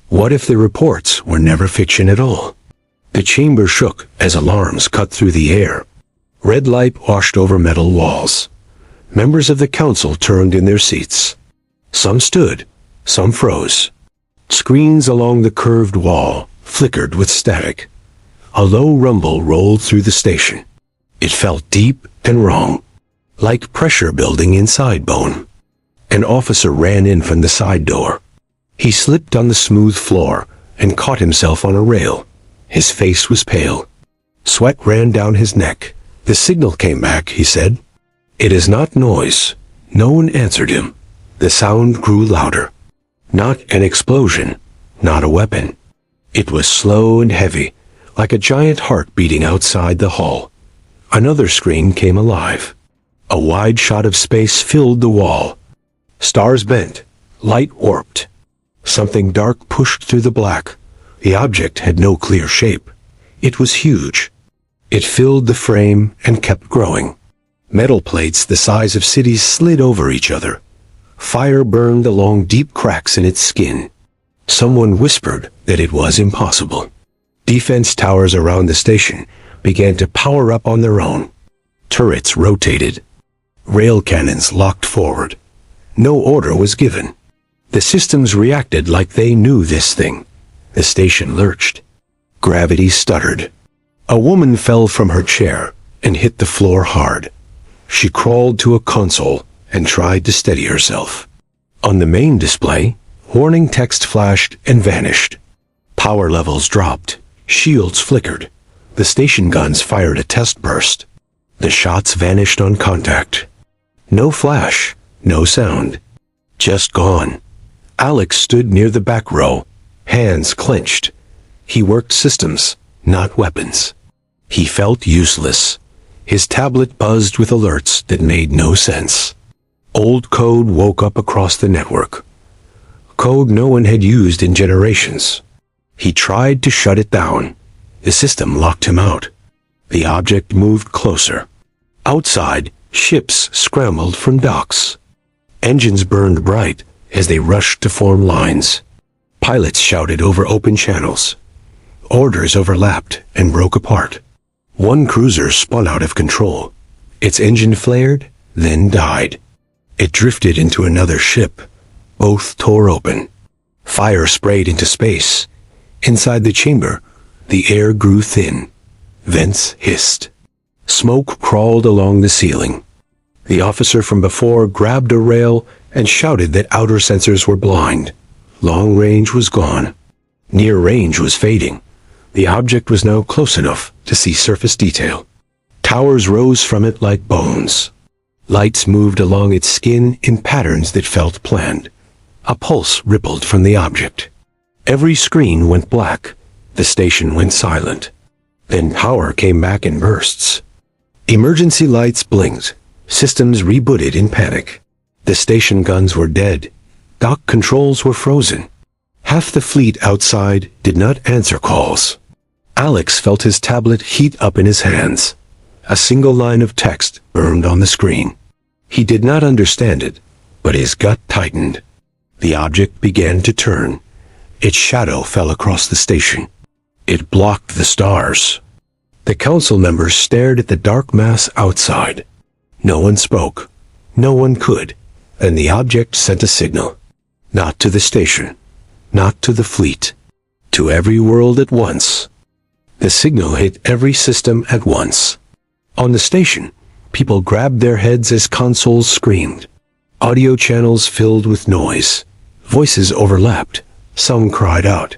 What if the reports were never fiction at all? The chamber shook as alarms cut through the air. Red light washed over metal walls. Members of the council turned in their seats. Some stood, some froze. Screens along the curved wall flickered with static. A low rumble rolled through the station. It felt deep and wrong, like pressure building inside bone. An officer ran in from the side door. He slipped on the smooth floor and caught himself on a rail. His face was pale. Sweat ran down his neck. The signal came back, he said. It is not noise. No one answered him. The sound grew louder. Not an explosion, not a weapon. It was slow and heavy, like a giant heart beating outside the hall. Another screen came alive. A wide shot of space filled the wall. Stars bent, light warped. Something dark pushed through the black. The object had no clear shape. It was huge. It filled the frame and kept growing. Metal plates the size of cities slid over each other. Fire burned along deep cracks in its skin. Someone whispered that it was impossible. Defense towers around the station began to power up on their own. Turrets rotated. Rail cannons locked forward. No order was given. The systems reacted like they knew this thing. The station lurched. Gravity stuttered. A woman fell from her chair and hit the floor hard. She crawled to a console and tried to steady herself. On the main display, warning text flashed and vanished. Power levels dropped. Shields flickered. The station guns fired a test burst. The shots vanished on contact. No flash, no sound. Just gone. Alex stood near the back row, hands clenched. He worked systems, not weapons. He felt useless. His tablet buzzed with alerts that made no sense. Old code woke up across the network. Code no one had used in generations. He tried to shut it down. The system locked him out. The object moved closer. Outside, ships scrambled from docks. Engines burned bright as they rushed to form lines. Pilots shouted over open channels. Orders overlapped and broke apart. One cruiser spun out of control. Its engine flared, then died. It drifted into another ship. Both tore open. Fire sprayed into space. Inside the chamber, the air grew thin. Vents hissed. Smoke crawled along the ceiling. The officer from before grabbed a rail and shouted that outer sensors were blind. Long range was gone. Near range was fading. The object was now close enough to see surface detail. Towers rose from it like bones. Lights moved along its skin in patterns that felt planned. A pulse rippled from the object. Every screen went black. The station went silent. Then power came back in bursts. Emergency lights blinked. Systems rebooted in panic. The station guns were dead. Dock controls were frozen. Half the fleet outside did not answer calls. Alex felt his tablet heat up in his hands. A single line of text burned on the screen. He did not understand it, but his gut tightened. The object began to turn. Its shadow fell across the station. It blocked the stars. The council members stared at the dark mass outside. No one spoke. No one could. And the object sent a signal. Not to the station. Not to the fleet. To every world at once. The signal hit every system at once. On the station, people grabbed their heads as consoles screamed. Audio channels filled with noise. Voices overlapped. Some cried out.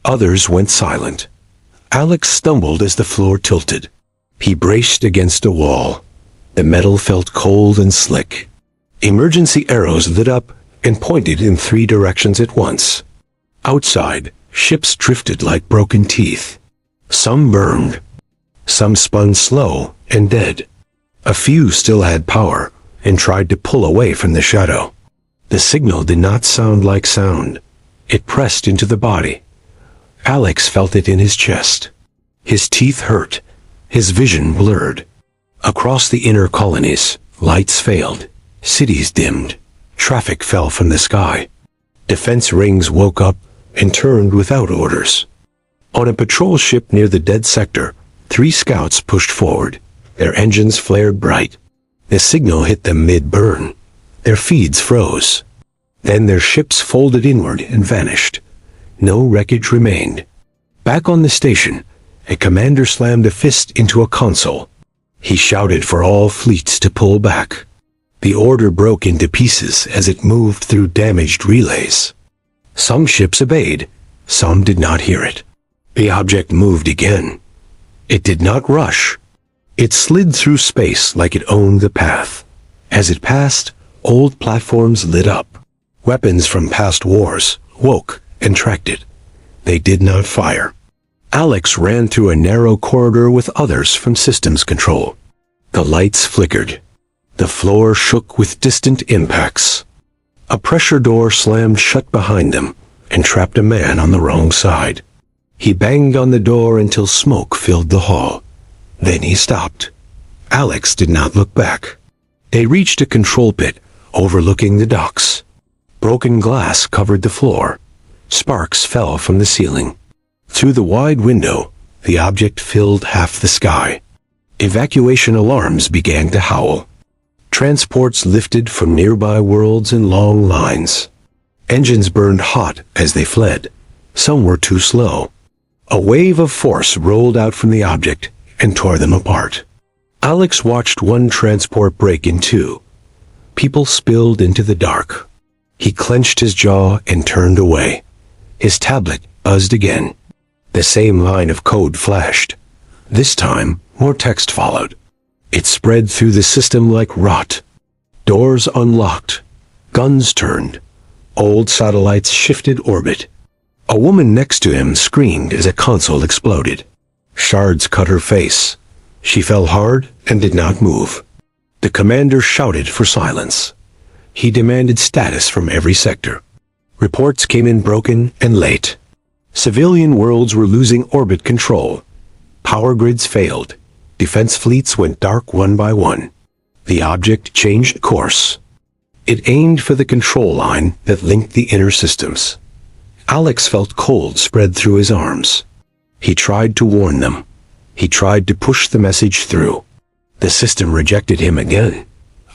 Others went silent. Alex stumbled as the floor tilted. He braced against a wall. The metal felt cold and slick. Emergency arrows lit up and pointed in 3 directions at once. Outside, ships drifted like broken teeth. Some burned. Some spun slow and dead. A few still had power and tried to pull away from the shadow. The signal did not sound like sound. It pressed into the body. Alex felt it in his chest. His teeth hurt. His vision blurred. Across the inner colonies, lights failed. Cities dimmed. Traffic fell from the sky. Defense rings woke up and turned without orders. On a patrol ship near the dead sector, 3 scouts pushed forward. Their engines flared bright. The signal hit them mid-burn. Their feeds froze. Then their ships folded inward and vanished. No wreckage remained. Back on the station, a commander slammed a fist into a console. He shouted for all fleets to pull back. The order broke into pieces as it moved through damaged relays. Some ships obeyed, some did not hear it. The object moved again. It did not rush. It slid through space like it owned the path. As it passed, old platforms lit up. Weapons from past wars woke and tracked it. They did not fire. Alex ran through a narrow corridor with others from systems control. The lights flickered. The floor shook with distant impacts. A pressure door slammed shut behind them and trapped a man on the wrong side. He banged on the door until smoke filled the hall. Then he stopped. Alex did not look back. They reached a control pit overlooking the docks. Broken glass covered the floor. Sparks fell from the ceiling. Through the wide window, the object filled half the sky. Evacuation alarms began to howl. Transports lifted from nearby worlds in long lines. Engines burned hot as they fled. Some were too slow. A wave of force rolled out from the object and tore them apart. Alex watched one transport break in two. People spilled into the dark. He clenched his jaw and turned away. His tablet buzzed again. The same line of code flashed. This time, more text followed. It spread through the system like rot. Doors unlocked. Guns turned. Old satellites shifted orbit. A woman next to him screamed as a console exploded. Shards cut her face. She fell hard and did not move. The commander shouted for silence. He demanded status from every sector. Reports came in broken and late. Civilian worlds were losing orbit control. Power grids failed. Defense fleets went dark one by one. The object changed course. It aimed for the control line that linked the inner systems. Alex felt cold spread through his arms. He tried to warn them. He tried to push the message through. The system rejected him again.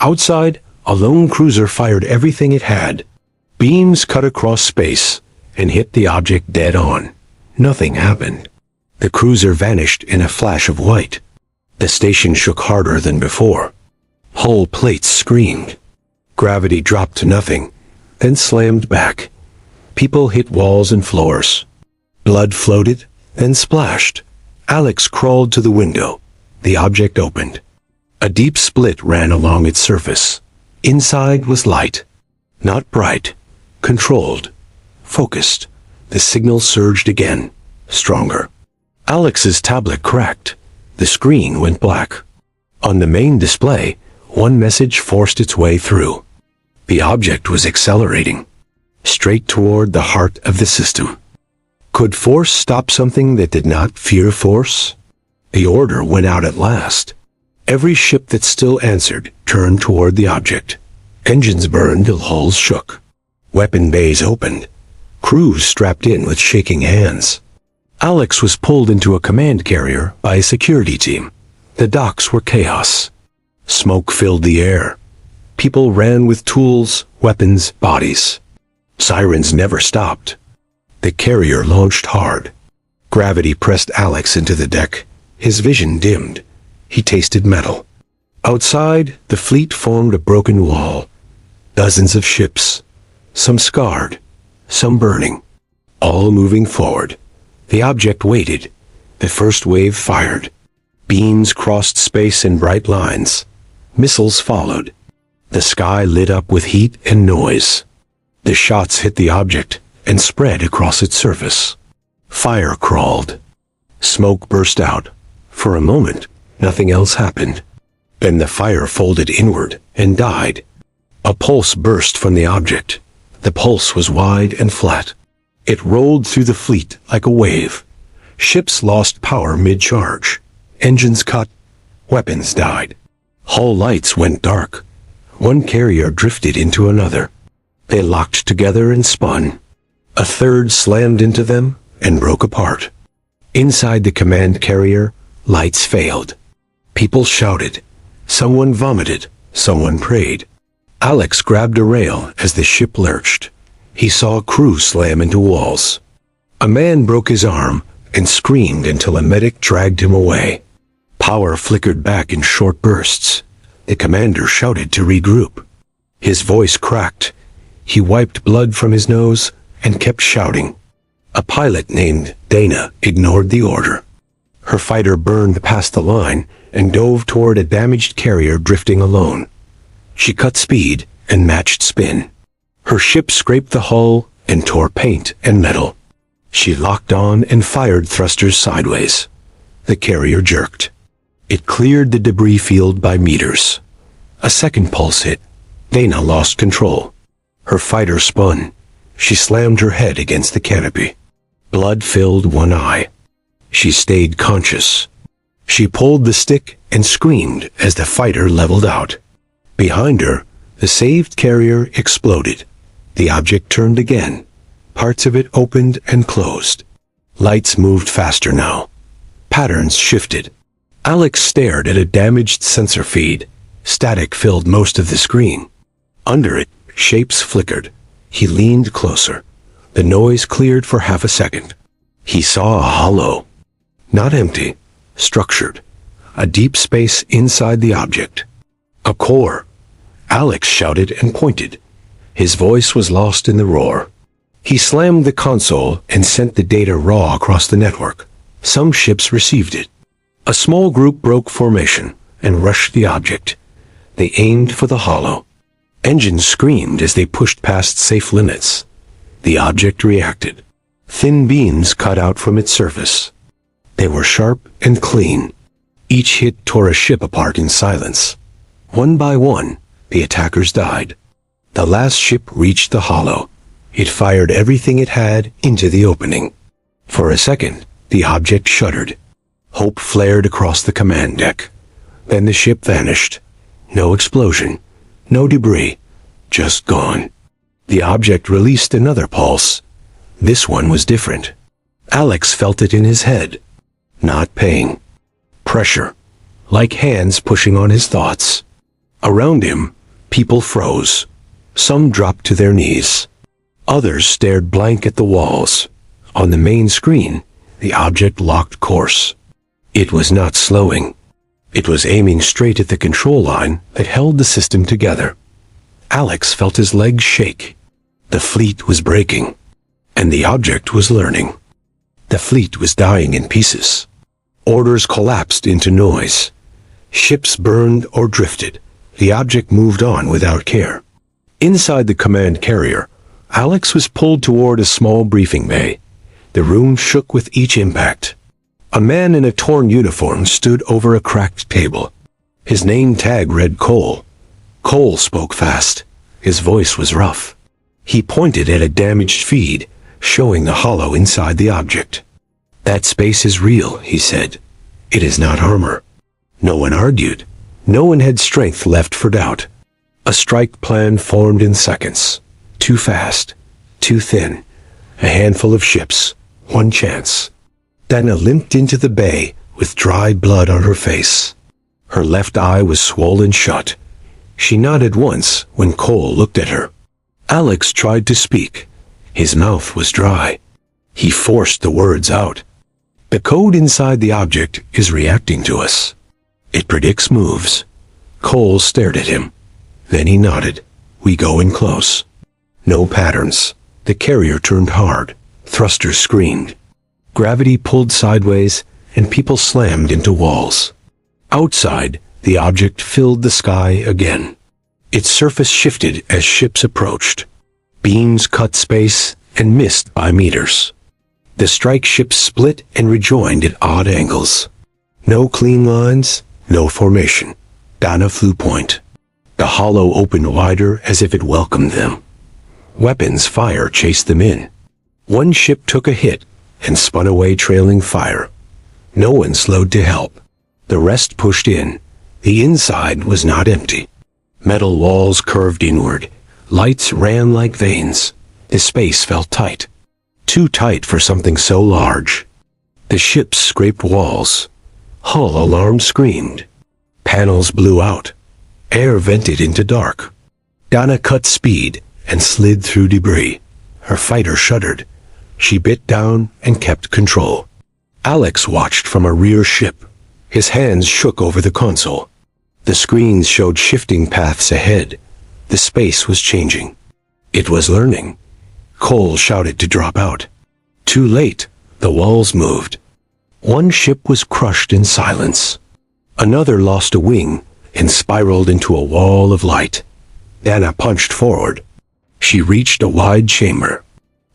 Outside, a lone cruiser fired everything it had. Beams cut across space and hit the object dead on. Nothing happened. The cruiser vanished in a flash of white. The station shook harder than before. Hull plates screamed. Gravity dropped to nothing, then slammed back. People hit walls and floors. Blood floated, then splashed. Alex crawled to the window. The object opened. A deep split ran along its surface. Inside was light. Not bright. Controlled. Focused. The signal surged again. Stronger. Alex's tablet cracked. The screen went black. On the main display, one message forced its way through. The object was accelerating. Straight toward the heart of the system. Could force stop something that did not fear force? The order went out at last. Every ship that still answered turned toward the object. Engines burned till hulls shook. Weapon bays opened. Crews strapped in with shaking hands. Alex was pulled into a command carrier by a security team. The docks were chaos. Smoke filled the air. People ran with tools, weapons, bodies. Sirens never stopped. The carrier launched hard. Gravity pressed Alex into the deck. His vision dimmed. He tasted metal. Outside, the fleet formed a broken wall. Dozens of ships. Some scarred. Some burning. All moving forward. The object waited. The first wave fired. Beams crossed space in bright lines. Missiles followed. The sky lit up with heat and noise. The shots hit the object and spread across its surface. Fire crawled. Smoke burst out. For a moment, nothing else happened. Then the fire folded inward and died. A pulse burst from the object. The pulse was wide and flat. It rolled through the fleet like a wave. Ships lost power mid-charge. Engines cut. Weapons died. Hull lights went dark. One carrier drifted into another. They locked together and spun. A third slammed into them and broke apart. Inside the command carrier, lights failed. People shouted. Someone vomited. Someone prayed. Alex grabbed a rail as the ship lurched. He saw a crew slam into walls. A man broke his arm and screamed until a medic dragged him away. Power flickered back in short bursts. The commander shouted to regroup. His voice cracked. He wiped blood from his nose and kept shouting. A pilot named Dana ignored the order. Her fighter burned past the line and dove toward a damaged carrier drifting alone. She cut speed and matched spin. Her ship scraped the hull and tore paint and metal. She locked on and fired thrusters sideways. The carrier jerked. It cleared the debris field by meters. A second pulse hit. Dana lost control. Her fighter spun. She slammed her head against the canopy. Blood filled one eye. She stayed conscious. She pulled the stick and screamed as the fighter leveled out. Behind her, the saved carrier exploded. The object turned again. Parts of it opened and closed. Lights moved faster now. Patterns shifted. Alex stared at a damaged sensor feed. Static filled most of the screen. Under it, shapes flickered. He leaned closer. The noise cleared for half a second. He saw a hollow. Not empty, structured. A deep space inside the object. A core. Alex shouted and pointed. His voice was lost in the roar. He slammed the console and sent the data raw across the network. Some ships received it. A small group broke formation and rushed the object. They aimed for the hollow. Engines screamed as they pushed past safe limits. The object reacted. Thin beams cut out from its surface. They were sharp and clean. Each hit tore a ship apart in silence. One by one, the attackers died. The last ship reached the hollow. It fired everything it had into the opening. For a second, the object shuddered. Hope flared across the command deck. Then the ship vanished. No explosion. No debris. Just gone. The object released another pulse. This one was different. Alex felt it in his head. Not pain. Pressure. Like hands pushing on his thoughts. Around him, people froze. Some dropped to their knees. Others stared blank at the walls. On the main screen, the object locked course. It was not slowing. It was aiming straight at the control line that held the system together. Alex felt his legs shake. The fleet was breaking, and the object was learning. The fleet was dying in pieces. Orders collapsed into noise. Ships burned or drifted. The object moved on without care. Inside the command carrier, Alex was pulled toward a small briefing bay. The room shook with each impact. A man in a torn uniform stood over a cracked table. His name tag read Cole. Cole spoke fast. His voice was rough. He pointed at a damaged feed, showing the hollow inside the object. "That space is real," he said. "It is not armor." No one argued. No one had strength left for doubt. A strike plan formed in seconds. Too fast. Too thin. A handful of ships. One chance. Dana limped into the bay with dry blood on her face. Her left eye was swollen shut. She nodded once when Cole looked at her. Alex tried to speak. His mouth was dry. He forced the words out. "The code inside the object is reacting to us. It predicts moves." Cole stared at him. Then he nodded. "We go in close." No patterns. The carrier turned hard. Thrusters screamed. Gravity pulled sideways, and people slammed into walls. Outside, the object filled the sky again. Its surface shifted as ships approached. Beams cut space and missed by meters. The strike ships split and rejoined at odd angles. No clean lines, no formation. Dana flew point. The hollow opened wider as if it welcomed them. Weapons fire chased them in. One ship took a hit and spun away trailing fire. No one slowed to help. The rest pushed in. The inside was not empty. Metal walls curved inward. Lights ran like veins. The space felt tight. too tight for something so large. The ship scraped walls. Hull alarms screamed. Panels blew out. Air vented into dark. Donna cut speed and slid through debris. Her fighter shuddered. She bit down and kept control. Alex watched from a rear ship. His hands shook over the console. The screens showed shifting paths ahead. The space was changing. It was learning. Cole shouted to drop out. Too late. The walls moved. One ship was crushed in silence. Another lost a wing and spiraled into a wall of light. Dana punched forward. She reached a wide chamber.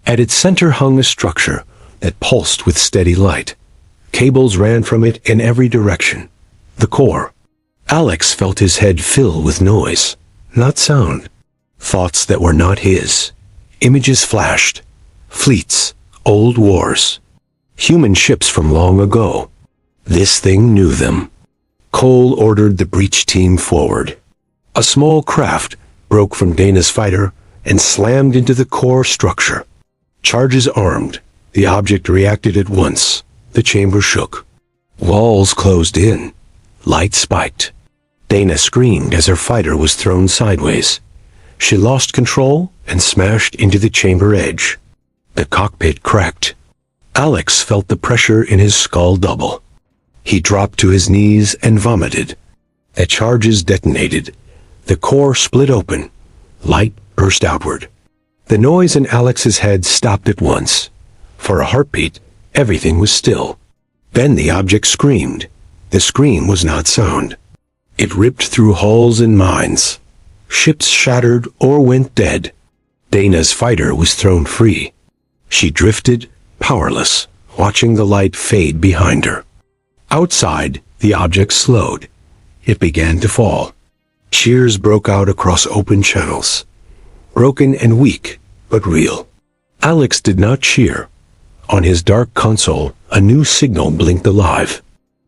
At its center hung a structure that pulsed with steady light. Cables ran from it in every direction. The core. Alex felt his head fill with noise, not sound. Thoughts that were not his. Images flashed. Fleets. Old wars. Human ships from long ago. This thing knew them. Cole ordered the breach team forward. A small craft broke from Dana's fighter and slammed into the core structure. Charges armed. The object reacted at once. The chamber shook. Walls closed in. Light spiked. Dana screamed as her fighter was thrown sideways. She lost control and smashed into the chamber edge. The cockpit cracked. Alex felt the pressure in his skull double. He dropped to his knees and vomited. The charges detonated. The core split open. Light burst outward. The noise in Alex's head stopped at once. For a heartbeat, everything was still. Then the object screamed. The scream was not sound. It ripped through hulls and mines. Ships shattered or went dead. Dana's fighter was thrown free. She drifted, powerless, watching the light fade behind her. Outside, the object slowed. It began to fall. Cheers broke out across open channels. Broken and weak, but real. Alex did not cheer. On his dark console, a new signal blinked alive.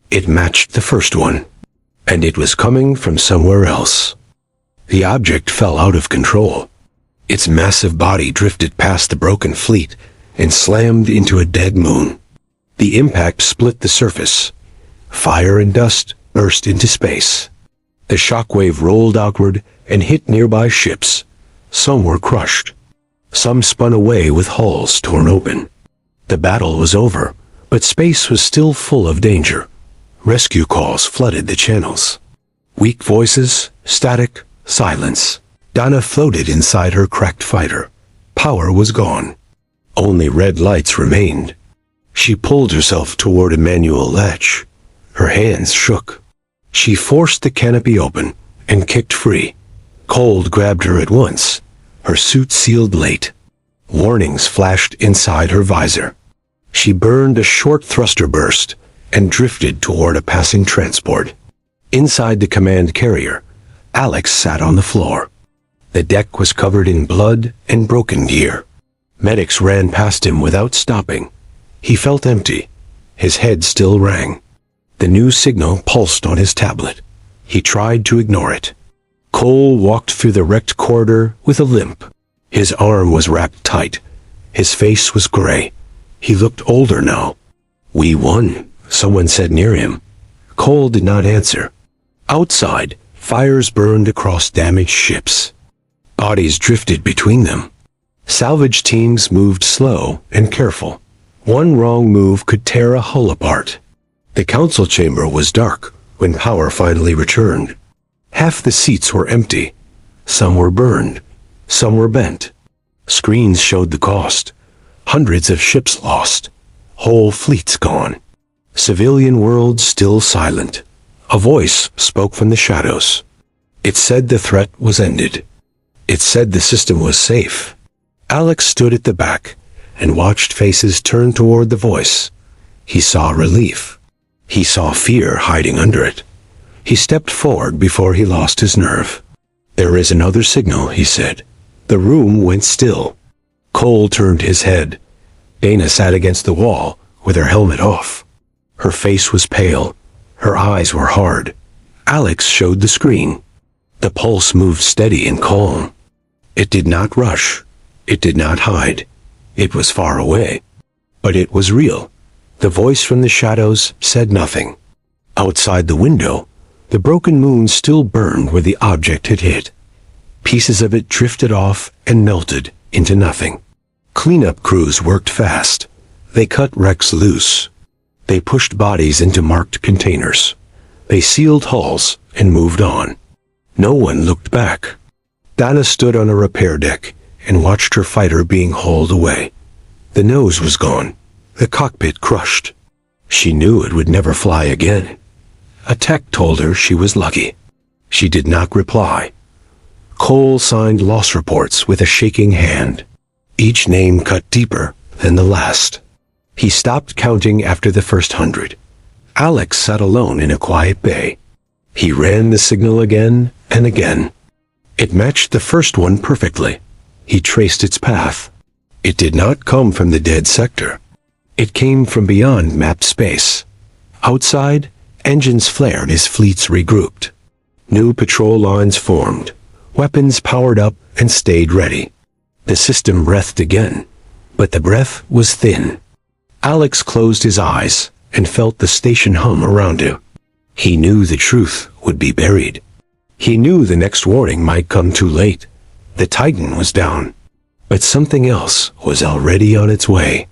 It matched the first one, and it was coming from somewhere else. The object fell out of control. Its massive body drifted past the broken fleet and slammed into a dead moon. The impact split the surface. Fire and dust burst into space. The shockwave rolled outward and hit nearby ships. Some were crushed. Some spun away with hulls torn open. The battle was over, but space was still full of danger. Rescue calls flooded the channels. Weak voices, static, silence. Donna floated inside her cracked fighter. Power was gone. Only red lights remained. She pulled herself toward a manual latch. Her hands shook. She forced the canopy open and kicked free. Cold grabbed her at once. Her suit sealed late. Warnings flashed inside her visor. She burned a short thruster burst and drifted toward a passing transport. Inside the command carrier, Alex sat on the floor. The deck was covered in blood and broken gear. Medics ran past him without stopping. He felt empty. His head still rang. The new signal pulsed on his tablet. He tried to ignore it. Cole walked through the wrecked corridor with a limp. His arm was wrapped tight. His face was gray. He looked older now. "We won," someone said near him. Cole did not answer. Outside, fires burned across damaged ships. Bodies drifted between them. Salvage teams moved slow and careful. One wrong move could tear a hull apart. The council chamber was dark when power finally returned. Half the seats were empty. Some were burned. Some were bent. Screens showed the cost. Hundreds of ships lost. Whole fleets gone. Civilian worlds still silent. A voice spoke from the shadows. It said the threat was ended. It said the system was safe. Alex stood at the back and watched faces turn toward the voice. He saw relief. He saw fear hiding under it. He stepped forward before he lost his nerve. "There is another signal," he said. The room went still. Cole turned his head. Dana sat against the wall with her helmet off. Her face was pale. Her eyes were hard. Alex showed the screen. The pulse moved steady and calm. It did not rush. It did not hide. It was far away, but it was real. The voice from the shadows said nothing. Outside the window, the broken moon still burned where the object had hit. Pieces of it drifted off and melted into nothing. Cleanup crews worked fast. They cut wrecks loose. They pushed bodies into marked containers. They sealed hulls and moved on. No one looked back. Dana stood on a repair deck and watched her fighter being hauled away. The nose was gone, the cockpit crushed. She knew it would never fly again. A tech told her she was lucky. She did not reply. Cole signed loss reports with a shaking hand. Each name cut deeper than the last. He stopped counting after the first 100. Alex sat alone in a quiet bay. He ran the signal again and again. It matched the first one perfectly. He traced its path. It did not come from the dead sector. It came from beyond mapped space. Outside, engines flared as fleets regrouped. New patrol lines formed. Weapons powered up and stayed ready. The system breathed again, but the breath was thin. Alex closed his eyes and felt the station hum around him. He knew the truth would be buried. He knew the next warning might come too late. The Titan was down, but something else was already on its way.